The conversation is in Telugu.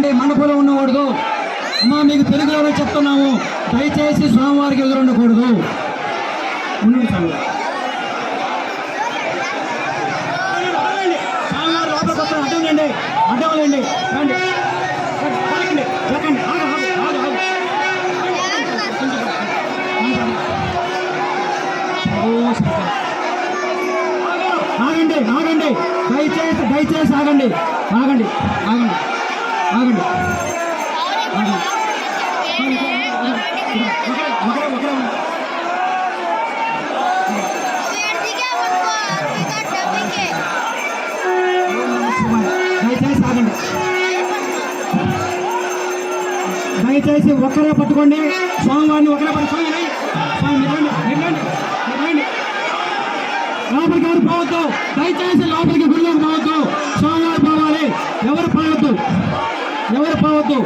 ఆగండి, మండపంలో ఉండకూడదు. అమ్మా మీకు తెలుగులో చెప్తున్నాము, దయచేసి స్వామివారికి ఎదురు ఉండకూడదు. స్వామివారి లోపలికి వస్తారు, అడ్డండి, అడ్డంలేండి, రండి. ఆగండి ఆగండి, దయచేసి దయచేసి ఆగండి ఆగండి ఆగండి ఆగండి. దయచేసి ఆగండి, దయచేసి ఒక్కరే పట్టుకోండి, స్వామివారిని ఒకరే పట్టుకోండి. స్వామి లోపలికి ఎవరు పోవద్దు, దయచేసి లోపలికి గుడిలోకి పోవద్దు, స్వామివారు పోవాలి. ఎవరు పోవద్దు, ఎవరు పోవద్దు.